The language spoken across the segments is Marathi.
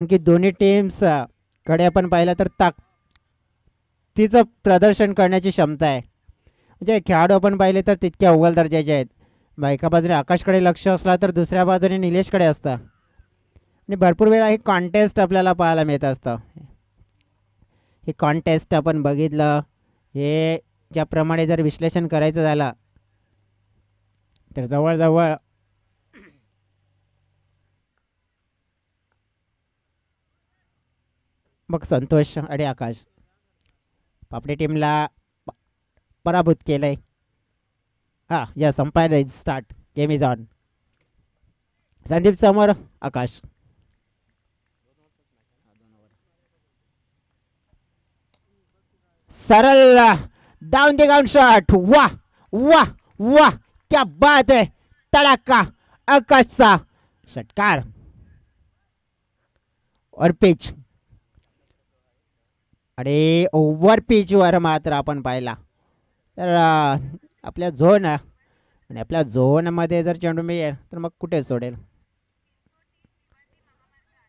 की दोन्ही टीम्स कडे आपण पाहिलं तर ताकदीचं प्रदर्शन करण्याची क्षमता आहे. म्हणजे खेळाडू आपण पाहिले तर तितके अव्वल दर्जाचे आहेत. एका बाजूने आकाशकडे लक्ष असला तर दुसऱ्या बाजूने निलेशकडे असतं आणि भरपूर वेळा हे कॉन्टेस्ट आपल्याला पाहायला मिळत असतं. हे कॉन्टेस्ट आपण बघितलं, हे ज्याप्रमाणे जर विश्लेषण करायचं झालं तर जवळजवळ मग संतोष आणि आकाश आपल्या टीमला पराभूत केलंय. हां, yes, umpire is start, game is on. Sandeep समोर, आकाश. सरळ डाउन द ग्राउंड शॉट. वाह वाह वाह, क्या बात है. तड़ाका आकाशचा षटकार और पिच. आणि ओव्हर पिचवर मात्र आपण पाहिला तर आपल्या झोन आणि आपल्या झोनमध्ये जर चेंडू मिळेल तर मग कुठे सोडेल.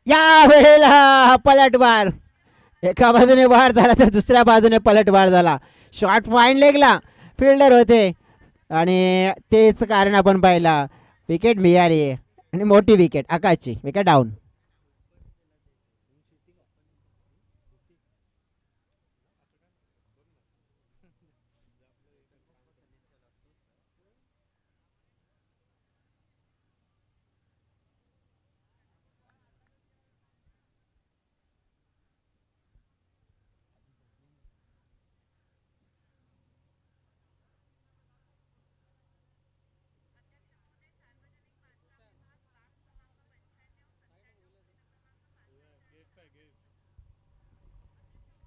या वेळेला पलटवार, एका बाजूने वार झाला तर दुसऱ्या बाजूने पलटवार झाला. शॉट फाईन लेगला फिल्डर होते आणि तेच कारण आपण पाहिला. विकेट मिळाली आणि मोठी विकेट, आकाशची विकेट डाऊन.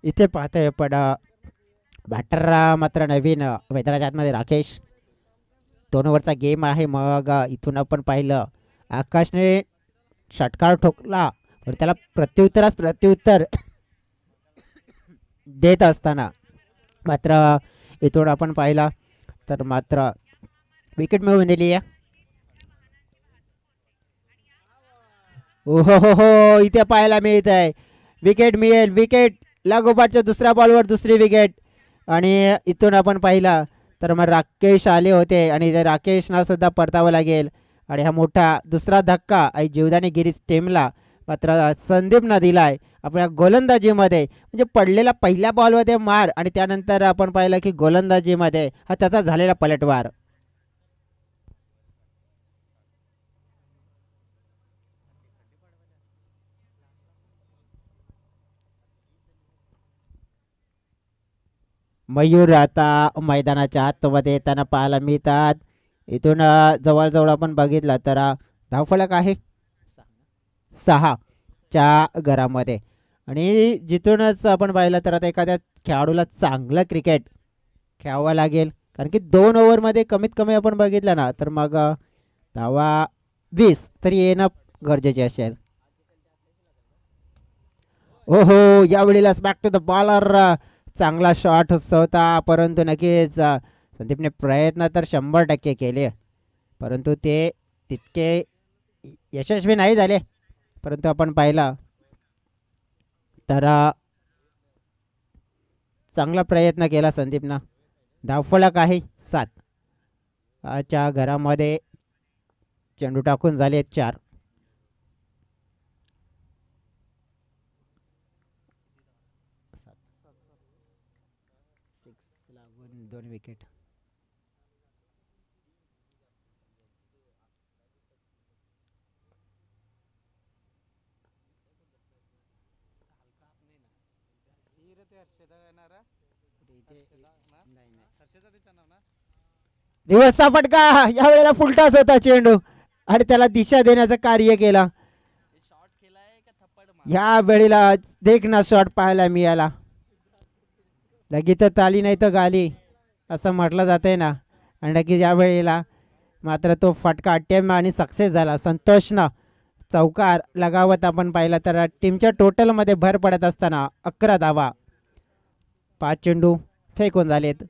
इथे पाहतोय पण बॅटर मात्र नवीन मैदानाच्या आतमध्ये राकेश. 2 ओव्हरचा गेम आहे. मग इथून आपण पाहिलं आकाशने षटकार ठोकला पण त्याला प्रत्युत्तरास प्रत्युत्तर देत असताना मात्र इथून आपण पाहिला तर मात्र विकेट मिळवून दिली आहे. ओहो हो हो, इथे पाहायला मिळत आहे विकेट मिळेल. विकेट लागोपाठच्या दुसऱ्या बॉलवर दुसरी विकेट. आणि इथून आपण पाहिला तर मग राकेश आले होते आणि ते राकेशना सुद्धा परतावं लागेल. आणि हा मोठा दुसरा धक्का आई जीवदानीगिरी टीमला मात्र संदीपनं दिलाय आपल्या गोलंदाजीमध्ये. म्हणजे पडलेला पहिल्या बॉलमध्ये मार आणि त्यानंतर आपण पाहिलं की गोलंदाजीमध्ये हा त्याचा झालेला पलटवार. मयूर आता मैदानाच्या आतमध्ये येताना पाहायला मिळतात. इथून जवळजवळ आपण बघितलं तर धावफलक आहे 6च्या घरामध्ये. आणि जिथूनच आपण पाहिलं तर आता एखाद्या खेळाडूला चांगलं क्रिकेट खेळावं लागेल कारण की 2 ओव्हरमध्ये कमीत कमी आपण बघितलं ना तर मग धावा 20 तरी येणं गरजेचे असेल. हो हो, यावेळेला बॅक टू द बॉलर. चांगला शॉट होता परंतु नक्कीच संदीपने प्रयत्न तर 100% केले परंतु ते तितके यशस्वी नाही झाले. परंतु आपण पाहिला तर चांगला प्रयत्न केला संदीपनं. धावफलक आहे 7. च्या घरामध्ये चेंडू टाकून झाले 4. लागून 2 विकेट. रिव्हर्सचा फटका. यावेळेला फुलटाच होता चेंडू आणि त्याला दिशा देण्याचं कार्य केला. या वेळेला देखना शॉट पाहायला मिळाला. लगेच ताली नाही तर गाली असं म्हटलं जाते ना. आणि नक्कीच या वेळेला मात्र तो फटका अटेम्प आणि सक्सेस झाला. संतोषनं चौकार लगावत आपण पाहिलं तर टीमच्या टोटलमध्ये भर पडत असताना 11 धावा 5 चेंडू फेकून झालेत.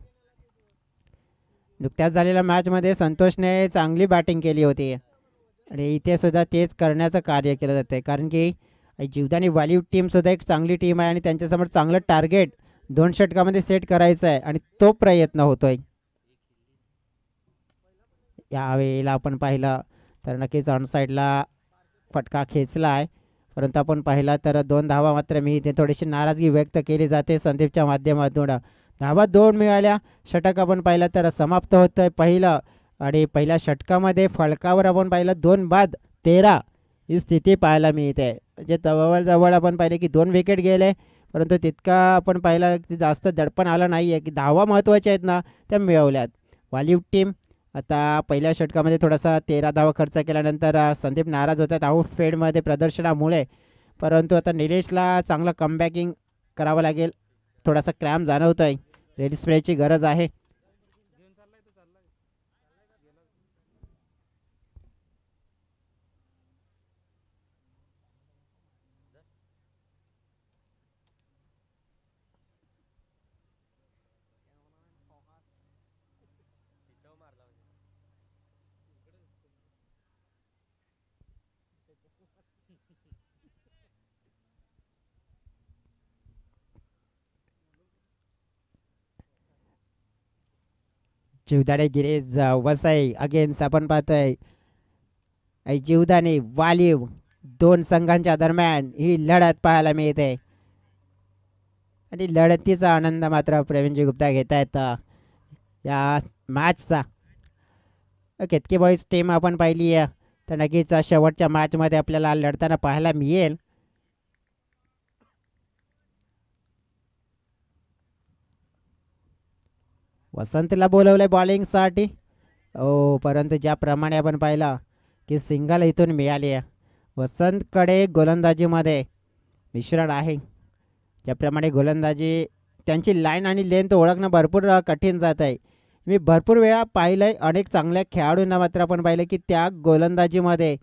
नुकत्याच झालेल्या मॅचमध्ये संतोषने चांगली बॅटिंग केली होती आणि इथे सुद्धा तेच करण्याचं कार्य केलं जाते कारण की जीवदानी वालीव टीम सुद्धा एक चांगली टीम आहे आणि त्यांच्यासमोर चांगलं टार्गेट 2 षटकामध्ये सेट करायचं आहे आणि तो प्रयत्न होतोय. यावेळेला आपण पाहिलं तर नक्कीच ऑन साईडला फटका खेचला आहे, परंतु आपण पाहिला तर 2 धावा मात्र मी इथे थोडीशी नाराजगी व्यक्त केली जाते संदीपच्या माध्यमातून. धावा 2 मिळाल्या. षटक आपण पाहिलं तर समाप्त होतं पहिलं आणि पहिल्या षटकामध्ये फलकावर आपण पाहिलं 2 बाद 13 ही स्थिती पाहायला मिळते. म्हणजे जवळजवळ आपण पाहिले की 2 विकेट गेले, परंतु तितका आपण पाहिलं की जास्त दडपण आलं नाही आहे की धावा महत्त्वाच्या आहेत ना त्या मिळवल्यात. वालीव टीम आता पहिल्या षटकामध्ये थोडासा 13 धावा खर्च केल्यानंतर संदीप नाराज होतात आउटफेडमध्ये प्रदर्शनामुळे, परंतु आता निलेशला चांगलं कमबॅकिंग करावं लागेल. थोडासा क्रॅम जाणवत आहे, रेड स्प्रेची गरज आहे. जीवदाने गिरीज वसई अगेन्स्ट आपण पाहतोय जीवदाने वालीव. 2 संघांच्या दरम्यान ही लढत पाहायला मिळते आणि लढतीचा आनंद मात्र प्रवीणजी गुप्ता घेत आहेत या मॅचचा. केतकी बॉईज टीम आपण पाहिली आहे तर नक्कीच शेवटच्या मॅचमध्ये आपल्याला लढताना पाहायला मिळेल. वसंतला बोलवलंय बॉलिंगसाठी. परंतु ज्याप्रमाणे आपण पाहिलं की सिंगल इथून मिळाली आहे, वसंतकडे गोलंदाजीमध्ये मिश्रण आहे. ज्याप्रमाणे गोलंदाजी त्यांची लाईन आणि लेंथ ओळखणं भरपूर कठीण जात आहे. मी भरपूर वेळा पाहिलं आहे अनेक चांगल्या खेळाडूंना मात्र आपण पाहिलं की त्या गोलंदाजीमध्ये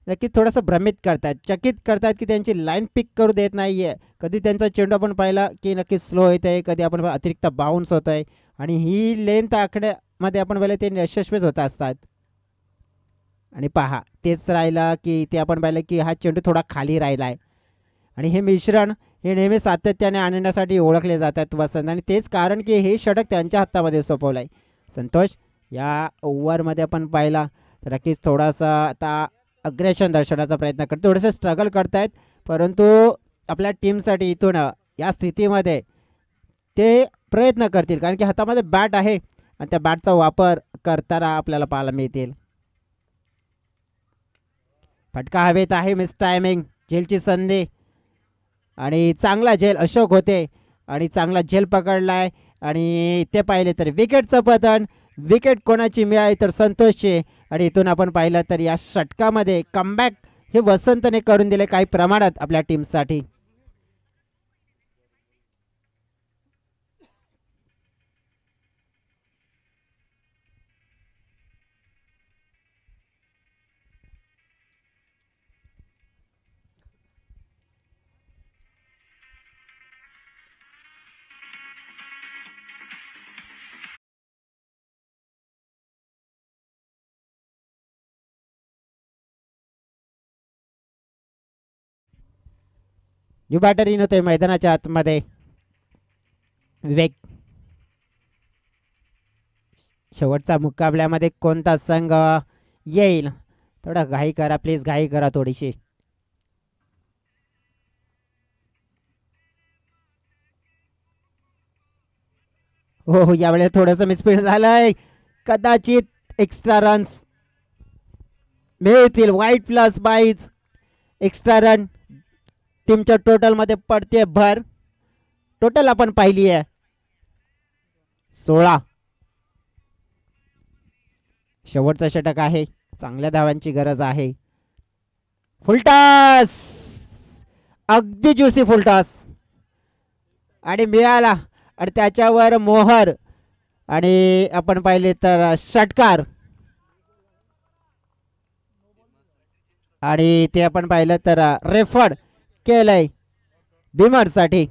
नक्कीच थोडंसं भ्रमित करतात, चकित करतात की त्यांची लाईन पिक करू देत नाही आहे. कधी त्यांचा चेंडू आपण पाहिला की नक्कीच स्लो येत आहे, कधी आपण अतिरिक्त बाउन्स होत आहे आणि ही लेंथ आखण्यामध्ये आपण पाहिलं ते यशस्वीच होत असतात. आणि पहा तेच राहिलं की ते आपण पाहिलं की हा चेंडू थोडा खाली राहिला आहे आणि हे मिश्रण हे नेहमी सातत्याने आणण्यासाठी ओळखले जातात वसंत, आणि तेच कारण की हे षटक त्यांच्या हातामध्ये सोपवलं आहे. संतोष या ओव्हरमध्ये आपण पाहिला तर नक्कीच थोडासा आता अग्रेशन दर्शवण्याचा प्रयत्न करतो, थोडेसे स्ट्रगल करतायत, परंतु आपल्या टीमसाठी इथून या स्थितीमध्ये ते प्रयत्न करतील कारण की हातामध्ये बॅट आहे आणि त्या बॅटचा वापर करताना आपल्याला पाहायला मिळतील. फटका हवेत आहे, मिस टायमिंग, झेलची संधी आणि चांगला झेल अशोक होते आणि चांगला झेल पकडलाय आणि ते पाहिले तर विकेटचं पतन. विकेट कोणाची मिळाली तर संतोषची आणि इथून आपण पाहिलं तर या षटकामध्ये कमबॅक हे वसंतने करून दिले काही प्रमाणात आपल्या टीमसाठी. न्यू बॅटर इन होते मैदानाच्या आतमध्ये विवेक. शेवटचा मुकाबल्यामध्ये कोणता संघ येईल, थोडा घाई करा प्लीज, घाई करा थोडीशी. हो यावेळेस थोडंसं मिसफीड झालंय, कदाचित एक्स्ट्रा रन्स मिळतील. वाईट प्लस 22 एक्स्ट्रा रन टीमच्या टोटलमध्ये पडते भर. टोटल आपण पाहिली आहे 16. शेवटचा षटक आहे, चांगल्या धावांची गरज आहे. फुलटॉस, अगदी ज्युसी फुलटॉस आणि मिळाला आणि त्याच्यावर मोहर आणि आपण पाहिले तर षटकार आणि ते आपण पाहिलं तर रेफर्ड केलंय बिमरसाठी.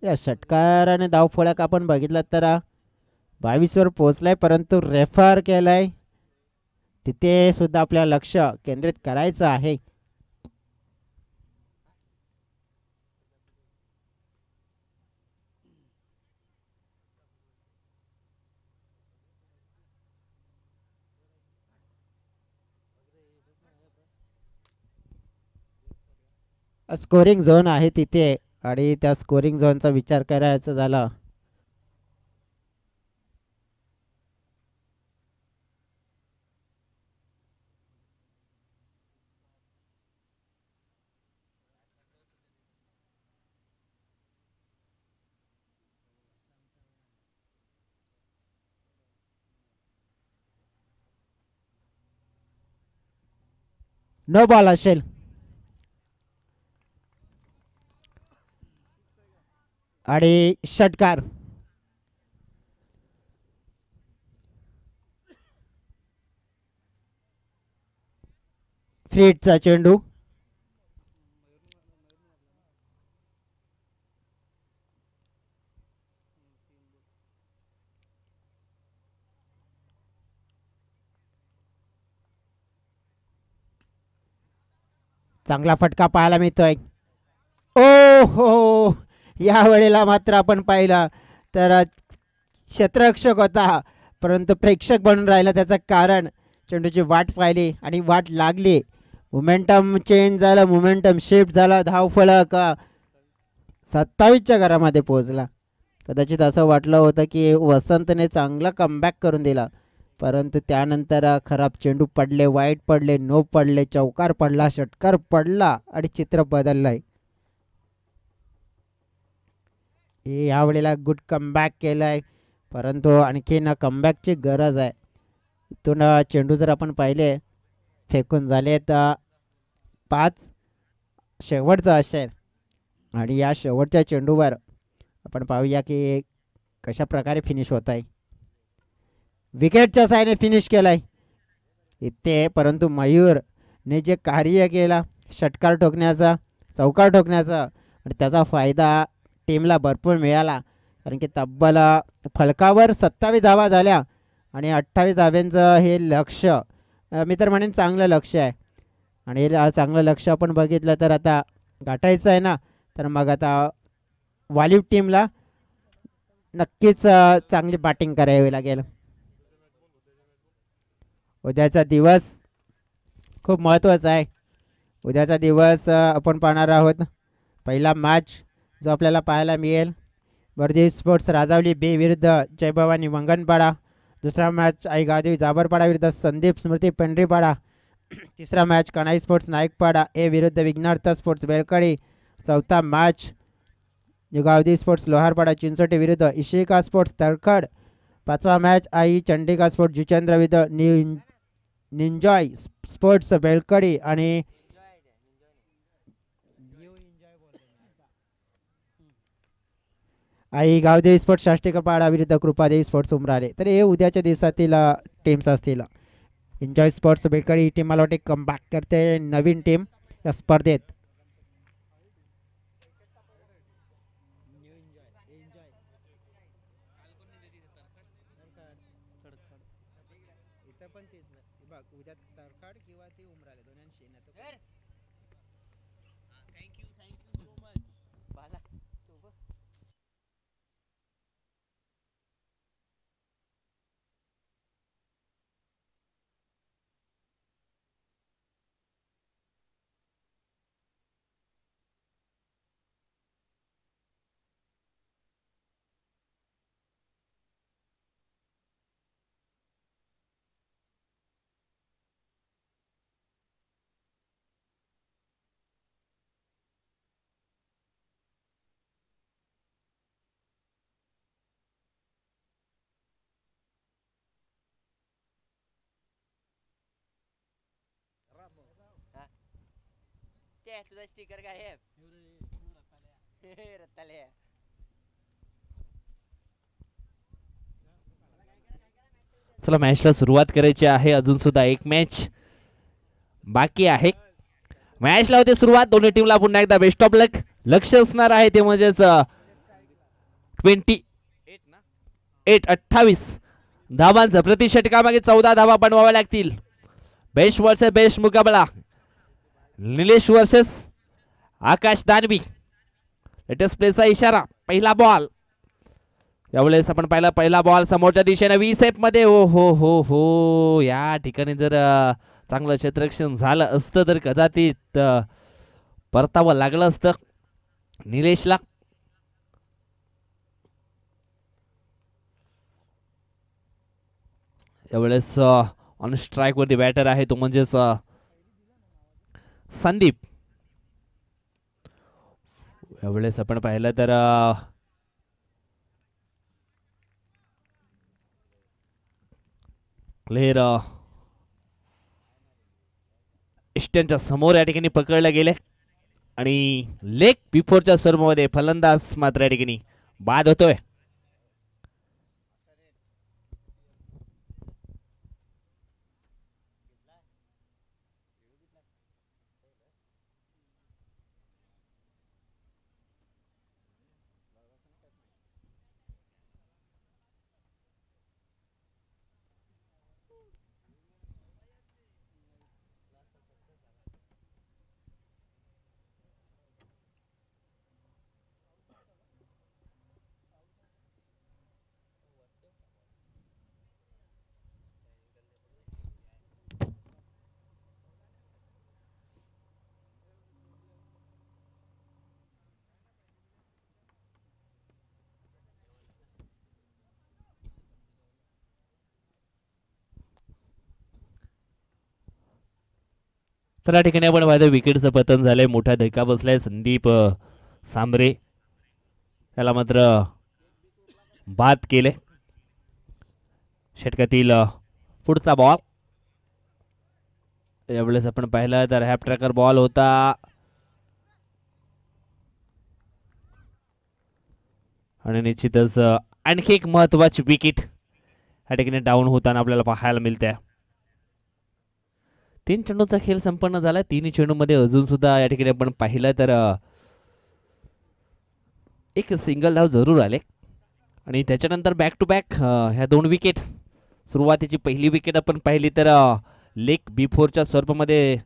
या षटकाराने धावफलक आपण बघितलं तर 22 वर पोहोचलाय, परंतु रेफर केलाय. तिथे सुद्धा आपल्याला लक्ष केंद्रित करायचं आहे. स्कोरिंग झोन आहे तिथे आणि त्या स्कोरिंग झोनचा विचार करायचा झाला नो बॉल असेल. आणि षटकार. फ्रीटचा चेंडू. चांगला फटका पाहायला मिळतोय. ओ हो, या वेळेला मात्र आपण पाहिलं तर क्षेत्ररक्षक होता, परंतु प्रेक्षक बनून राहिला. त्याचं कारण चेंडूची वाट पाहिली आणि वाट लागली. मोमेंटम चेंज झालं, मोमेंटम शिफ्ट झाला. धावफलक 27च्या घरामध्ये पोहोचला. कदाचित असं वाटलं होतं की वसंतने चांगला कमबॅक करून दिला, परंतु त्यानंतर खराब चेंडू पडले, वाईट पडले, नो पडले, चौकार पडला, षटकार पडला आणि चित्र बदललंय. यावेळेला गुड कमबॅक केलाय, परंतु आणखीन कमबॅकची गरज आहे. इथून चेंडू जर आपण पाहिले फेकून झाले तर 5 शेवटचा असेल आणि या शेवटच्या चेंडूवर आपण पाहूया की कशा प्रकारे फिनिश होत आहे. विकेटच्या साहाय्याने फिनिश केलाय इथे, परंतु मयूरने जे कार्य केला षटकार ठोकण्याचा, चौकार ठोकण्याचा, आणि त्याचा फायदा टीमला भरपूर मिळाला. कारण की तब्बल फलकावर 27 धावा झाल्या आणि 28 धाव्यांचं हे लक्ष मी तर म्हणेन चांगलं लक्ष आहे. आणि चांगलं लक्ष आपण बघितलं तर आता गाठायचं आहे ना, तर मग आता वालीव टीमला नक्कीच चांगली बॅटिंग करावी लागेल. उद्याचा दिवस खूप महत्त्वाचा आहे. उद्याचा दिवस आपण पाहणार आहोत पहिला मॅच जो आपल्याला पाहायला मिळेल बर्दी स्पोर्ट्स राजावली बे विरुद्ध जय भवानी मंगनपाडा. दुसरा मॅच आई गावदेवी जाबरपाडा विरुद्ध संदीप स्मृती पेंढरीपाडा. तिसरा मॅच कणाई स्पोर्ट्स नाईकपाडा ए विरुद्ध विघ्नार्थ स्पोर्ट्स बेलकडी. चौथा मॅच गावदेवी स्पोर्ट्स लोहारपाडा चिंचोटी विरुद्ध इशिका स्पोर्ट्स तळखड. पाचवा मॅच आई चंडिका स्पोर्ट्स जुचंद्र विरुद्ध निंजॉय स्पोर्ट्स बेलकडी. आणि आई गावदेवी स्पोर्ट्स शाष्टीकपाडा विरुद्ध कृपादेवी स्पोर्ट्स उमराले. तर हे उद्याच्या दिवसातील टीम्स असतील. एन्जॉय स्पोर्ट्स बेलकडी ही टीम मला वाटते कमबॅक करते, नवीन टीम या स्पर्धेत. तुझा स्टिकर काय आहे रत्ताले. चला मॅचला सुरुवात करायची आहे. अजून सुद्धा एक मॅच बाकी आहे. मॅचला होते सुरुवात. दोन्ही टीमला पुन्हा एकदा बेस्ट ऑफ लक. लक्ष असणार आहे ते म्हणजेच 28 धावांचा प्रति षटकामागे 14 धावा बनवाव्या लागतील. बेस्ट वर्सेस बेस्ट मुकाबला. निलेश वर्सेस आकाश दानवी. लेटेस्ट प्लेचा इशारा. पहिला बॉल. यावेळेस आपण पाहिला पहिला बॉल समोरच्या दिशेने 20 मध्ये. ओ हो हो हो, या ठिकाणी जर चांगलं क्षेत्ररक्षण झालं असतं तर कदाचित परतावं लागलं असतं निलेशला. यावेळेस ऑन स्ट्राईक वरती बॅटर आहे तो म्हणजेच संदीप. यावेळेस आपण पाहिलं तर प्लेयर इस्टनच्या समोर या ठिकाणी पकडले गेले आणि लेग बिफोरच्या सर्व्हमध्ये फलंदाज मात्र या ठिकाणी बाद होतोय. तर या ठिकाणी आपण पाहतो विकेटचं पतन झालंय. मोठा धक्का बसलाय. संदीप सांबरे याला मात्र बाद केले. षटकातील पुढचा बॉल. यावेळेस आपण पाहिलं तर हॅप ट्रॅकर बॉल होता. आणि निश्चितच आणखी एक महत्वाची विकेट या ठिकाणी डाऊन होताना आपल्याला पाहायला मिळते. 3 चेंडूचा खेळ संपन्न झाला. 3 चेंडूमध्ये अजून सुद्धा या ठिकाणी आपण पाहिलं तर एक सिंगल धाव जरूर आले आणि त्याच्यानंतर बॅक टू बॅक ह्या 2 विकेट. सुरुवातीची पहिली विकेट आपण पाहिली तर लेग बिफोरच्या स्वरूपामध्ये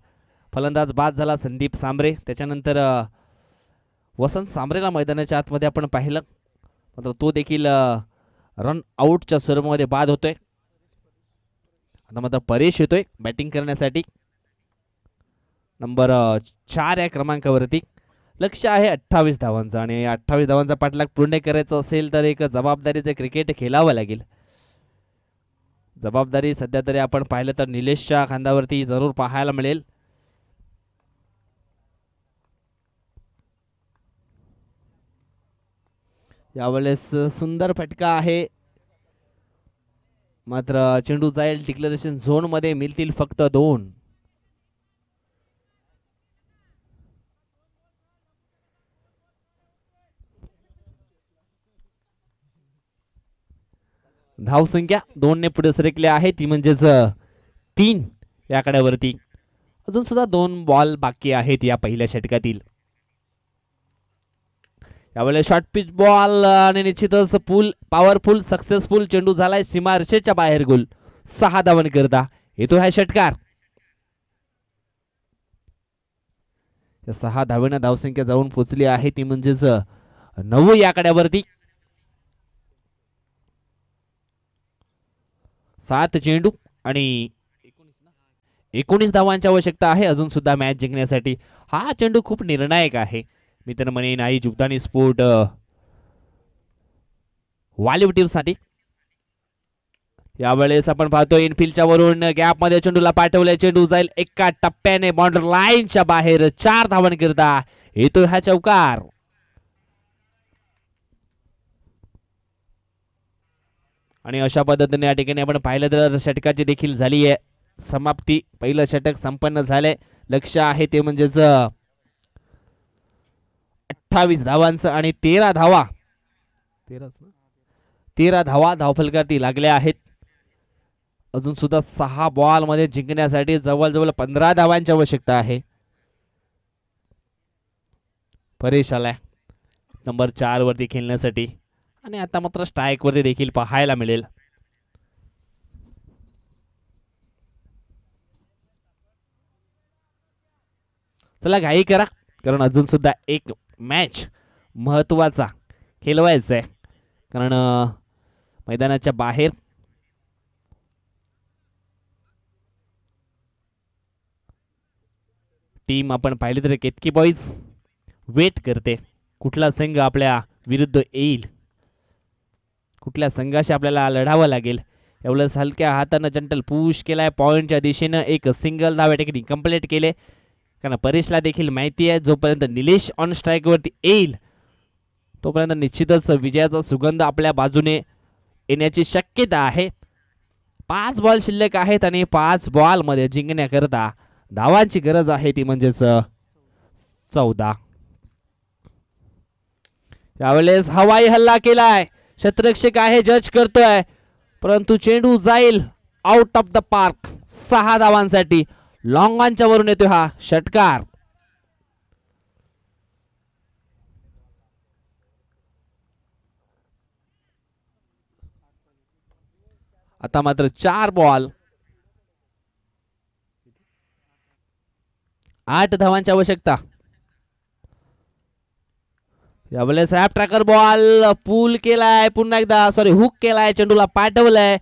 फलंदाज बाद झाला संदीप सांबरे. त्याच्यानंतर वसंत सांबरेला मैदानाच्या आतमध्ये आपण पाहिलं मात्र तो देखील रन आउटच्या स्वरूपामध्ये बाद होतोय. आता मात्र परेश येतोय बॅटिंग करण्यासाठी. नंबर 4 या क्रमांकावरती. लक्ष आहे 28 धावांचं आणि 28 धावांचा पाठलाग पूर्ण करायचा असेल तर एक जबाबदारीचं क्रिकेट खेळावं लागेल. जबाबदारी सध्या तरी आपण पाहिलं तर निलेशच्या खांद्यावरती जरूर पाहायला मिळेल. यावेळेस सुंदर फटका आहे मात्र चेंडू जाईल डिक्लेरेशन झोन मध्ये. मिळतील फक्त 2. धावसंख्या 2 ने पुढे सरकले आहे ती म्हणजेच 3 या आकड्यावरती. अजून सुद्धा 2 बॉल बाकी आहेत या पहिल्या षटकातील. यावेळेस शॉर्ट पिच बॉल आणि निश्चितच पॉवरफुल सक्सेसफुल चेंडू झालाय सीमारेषेच्या बाहेर. गोल. 6 धावन करता येतो हा षटकार. या 6 धावेनं धावसंख्या जाऊन पोहोचली आहे ती म्हणजेच 9 या आकड्यावरती. 7 चेंडू आणि 19 धावांची आवश्यकता आहे अजून सुद्धा मॅच जिंकण्यासाठी. हा चेंडू खूप निर्णायक आहे. मी तर म्हणेन आई जुगदानी स्पोर्ट वालीव टीम साठी. यावेळेस आपण पाहतो इनफिल्डच्या वरून गॅप मध्ये चेंडूला पाठवले. चेंडू जाईल एका टप्प्याने बाउंड्री लाईनच्या बाहेर. 4 धावन करता येतो हा चौकार. आणि अशा पद्धतीने या ठिकाणी आपण पाहिलं तर षटकाची देखील झाली आहे समाप्ती. पहिलं षटक संपन्न झालंय. लक्ष आहे ते म्हणजेच 28 धावांचं आणि 13 धावा 13 धावा धावफलकावरती लागल्या आहेत. अजून सुद्धा 6 बॉल मध्ये जिंकण्यासाठी जवळजवळ 15 धावांची आवश्यकता आहे. परेश आलाय नंबर 4 वरती खेळण्यासाठी आणि आता मात्र स्ट्राईक वरती देखील पाहायला मिळेल. चला घाई करा, कारण अजून सुद्धा एक मॅच महत्वाचा खेळवायचा आहे. कारण मैदानाच्या बाहेर टीम आपण पाहिली तर केतकी बॉईज वेट करते, कुठला संघ आपल्या विरुद्ध येईल, कुठल्या संघाशी आपल्याला लढावं लागेल. एवढंच हलक्या हातानं जंटल पुश केलाय पॉईंटच्या दिशेनं. एक सिंगल धाव या ठिकाणी कंप्लीट केले, कारण परेशला देखील माहिती आहे जोपर्यंत निलेश ऑन स्ट्राईक वरती येईल तोपर्यंत निश्चितच विजयाचा सुगंध आपल्या बाजूने येण्याची शक्यता आहे. 5 बॉल शिल्लक आहेत आणि 5 बॉल मध्ये जिंकण्याकरता धावांची गरज आहे, ती म्हणजेच 14. यावेळेस हवाई हल्ला केलाय, शतरक्षक आहे जज करतोय, परंतु चेंडू जाईल आउट ऑफ द पार्क. 6 धावांसाठी लॉंग ऑनच्या वरून येतोय हा षटकार. आता मात्र 4 बॉल 8 धावांची आवश्यकता. यावेळेस ॲप ट्रॅकर बॉल पूल केलाय, पुन्हा एकदा सॉरी हुक केलाय, चेंडूला पाठवलंय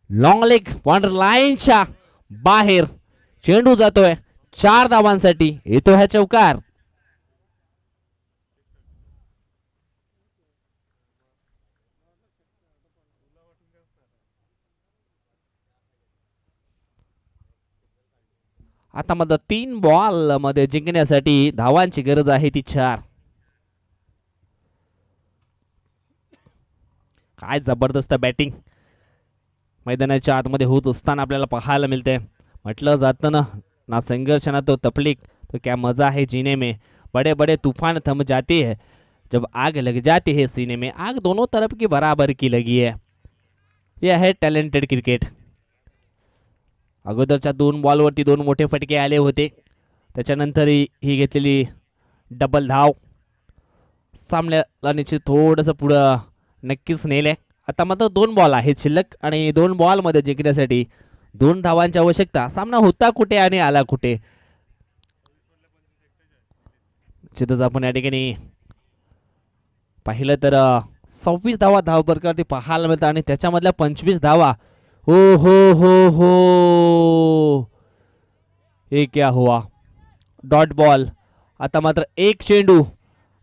लॉंग लेग बॉर्डर लाईनच्या बाहेर. चेंडू जातोय 4 धावांसाठी, येतो हा चौकार. आता मात्र 3 बॉल मध्ये जिंकण्यासाठी धावांची गरज आहे ती 4. काय जबरदस्त बॅटिंग मैदानाच्या आतमध्ये होत असताना आपल्याला पाहायला मिळते. म्हटलं जातं ना संघर्ष ना तो तकलीफ, तो क्या मजा है जीने में, बड़े बड़े तूफान थम जाते हैं जब आग लग जाती है सीने में. आग दोनों तरफ की बराबर की लगी है. यह है टॅलेंटेड क्रिकेट. अगोदरच्या 2 बॉलवरती 2 मोठे फटके आले होते, त्याच्यानंतर ही घेतलेली डबल धाव सामन्याला निश्चित थोडंसं पुढं नक्कीच नेले. आता मात्र 2 बॉल आहेत शिल्लक आणि 2 बॉलमध्ये जिंकण्यासाठी 2 धावांची आवश्यकता. सामना होता कुठे आणि आला कुठे, निश्चितच आपण या ठिकाणी पाहिलं तर 26 धावा धावफरकावरती पाहायला मिळतात आणि त्याच्यामधल्या 25 धावा. हो हो हो हो, हे क्या हुआ, डॉट बॉल. आता मात्र 1 चेंडू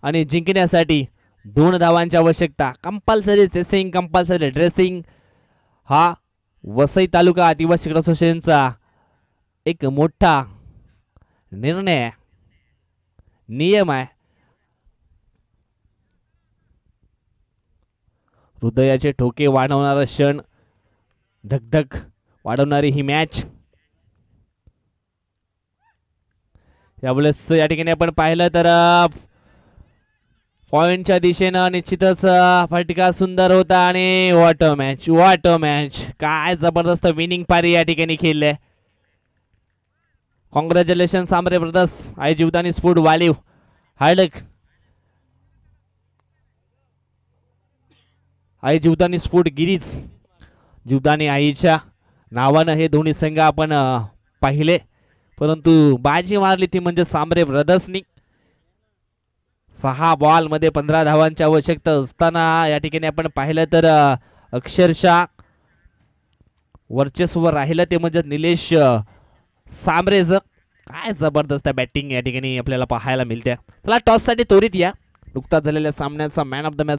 आणि जिंकण्यासाठी 2 धावांची आवश्यकता. कंपल्सरी चेसिंग, कंपल्सरी ड्रेसिंग हा वसई तालुका आदिवासी क्रिकेट असोसिएशनचा एक मोठा निर्णय आहे, नियम आहे. हृदयाचे ठोके वाढवणारा क्षण, धगधग वाढवणारी ही मॅच. यावेळेस या ठिकाणी आपण पाहिलं तर पॉइंटच्या दिशेनं निश्चितच फटका सुंदर होता आणि what a match, what a match. काय जबरदस्त विनिंग पारी या ठिकाणी खेळले. कॉंग्रॅच्युलेशन सांबरे ब्रदर्स, आई जीवदानी स्पोर्ट वालीव हार्डक, आई जीवदानी स्पोर्ट गिरीज, जीवदानी आईच्या नावानं हे दोन्ही संघ आपण पाहिले, परंतु बाजी मारली ती म्हणजे सांबरे ब्रदर्सनी. 6 बॉल मध्ये 15 धावांची आवश्यकता असताना या ठिकाणी आपण पाहिलं तर अक्षरशः वर्चस्व राहिलं ते म्हणजे निलेश सांबरेचं. काय जबरदस्त बॅटिंग या ठिकाणी आपल्याला पाहायला मिळते. चला टॉस साठी त्वरित या. नुकताच झालेल्या सामन्याचा मॅन ऑफ द मॅच